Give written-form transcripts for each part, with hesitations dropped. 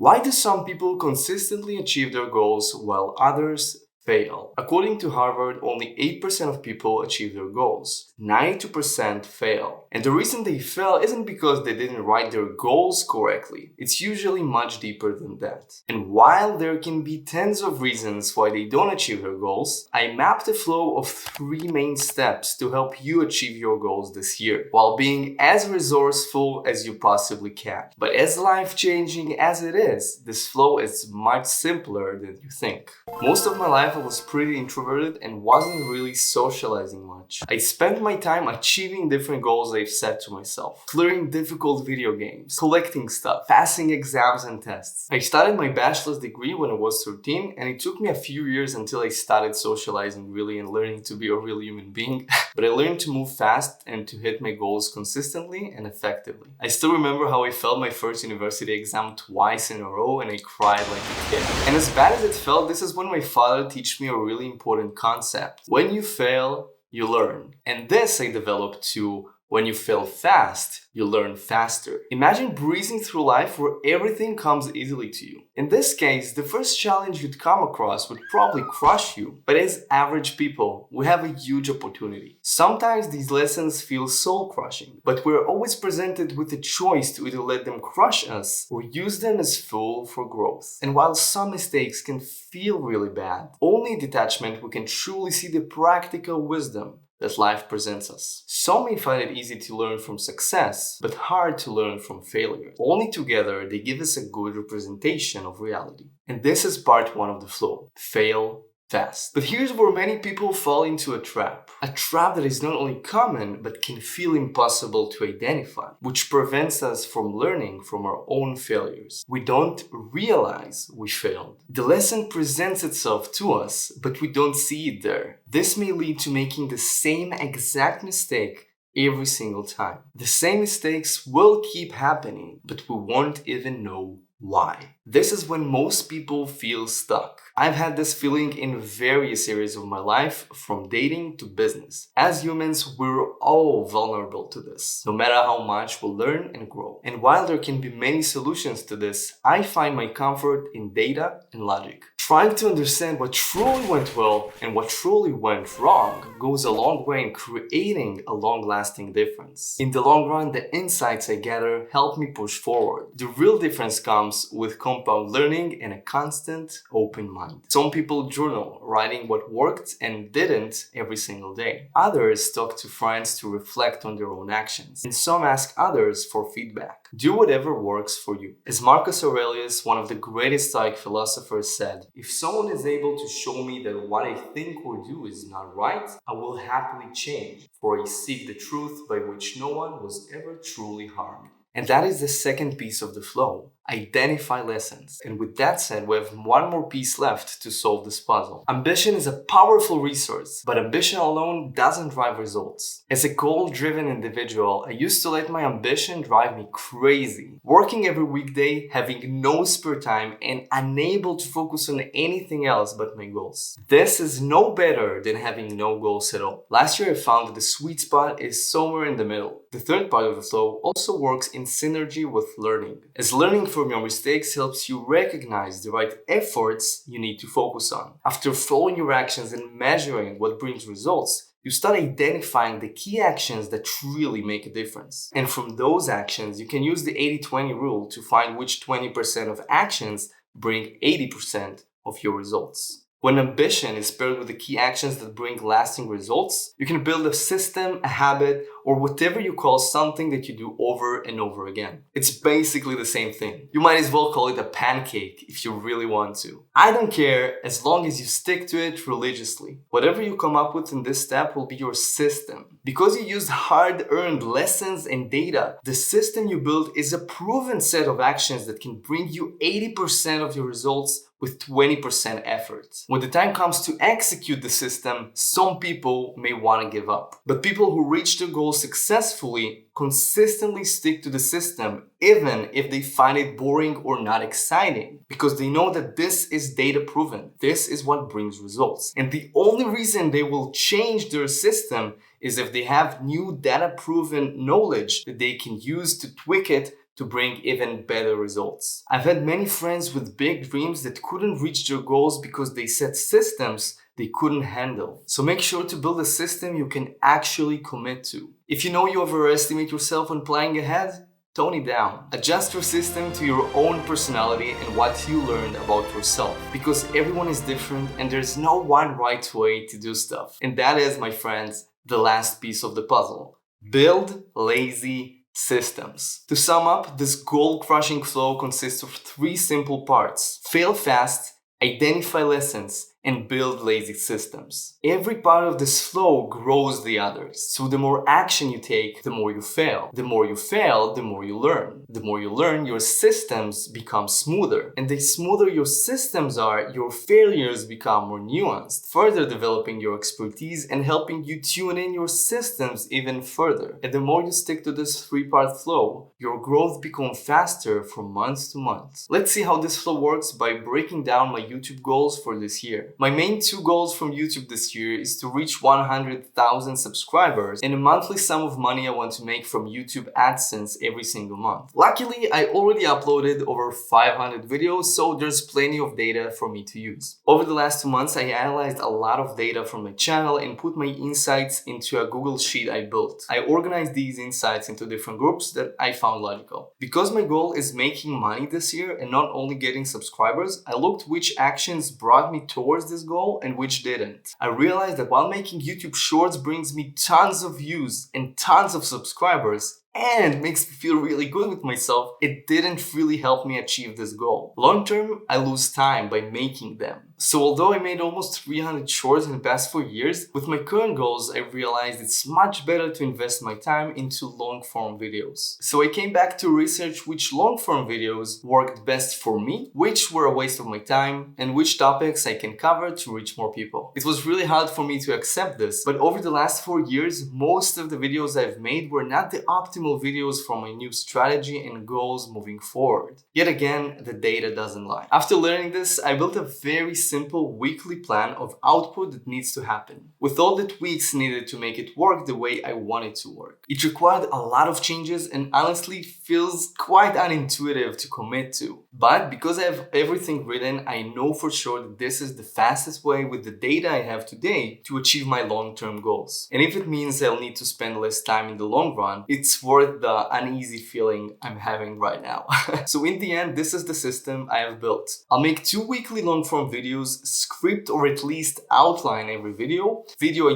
Why do some people consistently achieve their goals while others fail? According to Harvard, only 8% of people achieve their goals. 92% fail. And the reason they fail isn't because they didn't write their goals correctly. It's usually much deeper than that. And while there can be tens of reasons why they don't achieve their goals, I mapped a flow of 3 main steps to help you achieve your goals this year, while being as resourceful as you possibly can. But as life-changing as it is, this flow is much simpler than you think. Most of my life I was pretty introverted and wasn't really socializing much. I spent my time achieving different goals I've set to myself. Clearing difficult video games, collecting stuff, passing exams and tests. I started my bachelor's degree when I was 13, and it took me a few years until I started socializing really and learning to be a real human being. But I learned to move fast and to hit my goals consistently and effectively. I still remember how I failed my first university exam twice in a row and I cried like a kid. And as bad as it felt, this is when my father taught me a really important concept. When you fail, you learn. And this I developed to when you fail fast, you learn faster. Imagine breezing through life where everything comes easily to you. In this case, the first challenge you'd come across would probably crush you. But as average people, we have a huge opportunity. Sometimes these lessons feel soul-crushing, but we're always presented with a choice to either let them crush us or use them as fuel for growth. And while some mistakes can feel really bad, only in detachment we can truly see the practical wisdom that life presents us. Some may find it easy to learn from success, but hard to learn from failure. Only together they give us a good representation of reality. And this is part 1 of the flow. Fail fast. But here's where many people fall into a trap. A trap that is not only common, but can feel impossible to identify, which prevents us from learning from our own failures. We don't realize we failed. The lesson presents itself to us, but we don't see it there. This may lead to making the same exact mistake every single time. The same mistakes will keep happening, but we won't even know why. This is when most people feel stuck. I've had this feeling in various areas of my life, from dating to business. As humans, we're all vulnerable to this, no matter how much we learn and grow. And while there can be many solutions to this, I find my comfort in data and logic. Trying to understand what truly went well and what truly went wrong goes a long way in creating a long-lasting difference. In the long run, the insights I gather help me push forward. The real difference comes with compound learning and a constant open mind. Some people journal, writing what worked and didn't every single day. Others talk to friends to reflect on their own actions. And some ask others for feedback. Do whatever works for you. As Marcus Aurelius, one of the greatest Stoic philosophers, said, "If someone is able to show me that what I think or do is not right, I will happily change, for I seek the truth by which no one was ever truly harmed." And that is the second piece of the flow. Identify lessons. And with that said, we have one more piece left to solve this puzzle. Ambition is a powerful resource, but ambition alone doesn't drive results. As a goal-driven individual, I used to let my ambition drive me crazy. Working every weekday, having no spare time, and unable to focus on anything else but my goals. This is no better than having no goals at all. Last year I found that the sweet spot is somewhere in the middle. The third part of the flow also works in synergy with learning, as learning from your mistakes helps you recognize the right efforts you need to focus on. After following your actions and measuring what brings results, you start identifying the key actions that really make a difference. And from those actions, you can use the 80-20 rule to find which 20% of actions bring 80% of your results. When ambition is paired with the key actions that bring lasting results, you can build a system, a habit, or whatever you call something that you do over and over again. It's basically the same thing. You might as well call it a pancake if you really want to. I don't care as long as you stick to it religiously. Whatever you come up with in this step will be your system. Because you used hard-earned lessons and data, the system you build is a proven set of actions that can bring you 80% of your results with 20% effort. When the time comes to execute the system, some people may want to give up. But people who reach their goals successfully consistently stick to the system, even if they find it boring or not exciting, because they know that this is data proven. This is what brings results. And the only reason they will change their system is if they have new data proven knowledge that they can use to tweak it to bring even better results. I've had many friends with big dreams that couldn't reach their goals because they set systems they couldn't handle. So make sure to build a system you can actually commit to. If you know you overestimate yourself when planning ahead, tone it down. Adjust your system to your own personality and what you learned about yourself. Because everyone is different and there's no one right way to do stuff. And that is, my friends, the last piece of the puzzle. Build lazy systems. To sum up, this goal-crushing flow consists of 3 simple parts. Fail fast, identify lessons, and build lazy systems. Every part of this flow grows the others. So the more action you take, the more you fail. The more you fail, the more you learn. The more you learn, your systems become smoother. And the smoother your systems are, your failures become more nuanced, further developing your expertise and helping you tune in your systems even further. And the more you stick to this 3-part flow, your growth becomes faster from month to month. Let's see how this flow works by breaking down my YouTube goals for this year. My main 2 goals from YouTube this year is to reach 100,000 subscribers and a monthly sum of money I want to make from YouTube AdSense every single month. Luckily, I already uploaded over 500 videos, so there's plenty of data for me to use. Over the last 2 months, I analyzed a lot of data from my channel and put my insights into a Google Sheet I built. I organized these insights into different groups that I found logical. Because my goal is making money this year and not only getting subscribers, I looked which actions brought me towards this goal and which didn't. I realized that while making YouTube Shorts brings me tons of views and tons of subscribers, and makes me feel really good with myself, it didn't really help me achieve this goal. Long term, I lose time by making them. So although I made almost 300 shorts in the past 4 years, with my current goals, I realized it's much better to invest my time into long-form videos. So I came back to research which long-form videos worked best for me, which were a waste of my time, and which topics I can cover to reach more people. It was really hard for me to accept this, but over the last 4 years, most of the videos I've made were not the optimal videos for my new strategy and goals moving forward. Yet again, the data doesn't lie. After learning this, I built a very simple weekly plan of output that needs to happen, with all the tweaks needed to make it work the way I want it to work. It required a lot of changes and honestly feels quite unintuitive to commit to. But because I have everything written, I know for sure that this is the fastest way with the data I have today to achieve my long-term goals. And if it means I'll need to spend less time in the long run, it's worth the uneasy feeling I'm having right now. So in the end, this is the system I have built. I'll make 2 weekly long-form videos, script or at least outline every video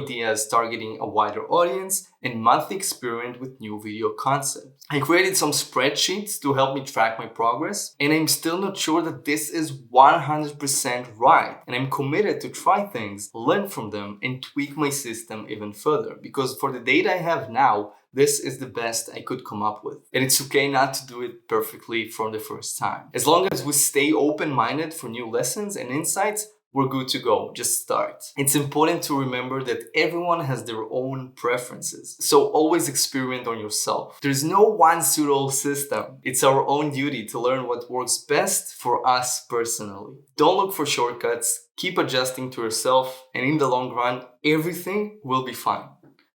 ideas targeting a wider audience, and monthly experiment with new video concepts. I created some spreadsheets to help me track my progress, and I'm still not sure that this is 100% right. And I'm committed to try things, learn from them, and tweak my system even further. Because for the data I have now, this is the best I could come up with. And it's okay not to do it perfectly from the first time. As long as we stay open-minded for new lessons and insights, we're good to go. Just start. It's important to remember that everyone has their own preferences. So always experiment on yourself. There's no one suitable system. It's our own duty to learn what works best for us personally. Don't look for shortcuts. Keep adjusting to yourself. And in the long run, everything will be fine.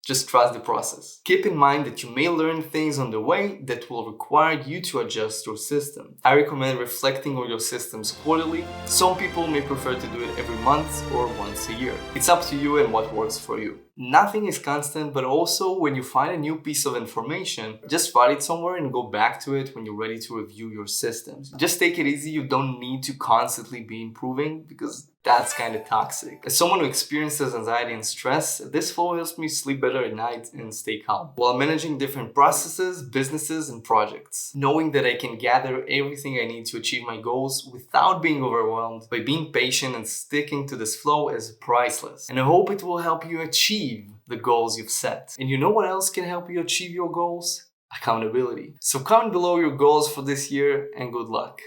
Just trust the process. Keep in mind that you may learn things on the way that will require you to adjust your system. I recommend reflecting on your systems quarterly. Some people may prefer to do it every month or once a year. It's up to you and what works for you. Nothing is constant, but also when you find a new piece of information, just write it somewhere and go back to it when you're ready to review your systems. Just take it easy. You don't need to constantly be improving because that's kind of toxic. As someone who experiences anxiety and stress, this flow helps me sleep better at night and stay calm while managing different processes, businesses, and projects. Knowing that I can gather everything I need to achieve my goals without being overwhelmed by being patient and sticking to this flow is priceless. And I hope it will help you achieve the goals you've set. And you know what else can help you achieve your goals? Accountability. So comment below your goals for this year and good luck.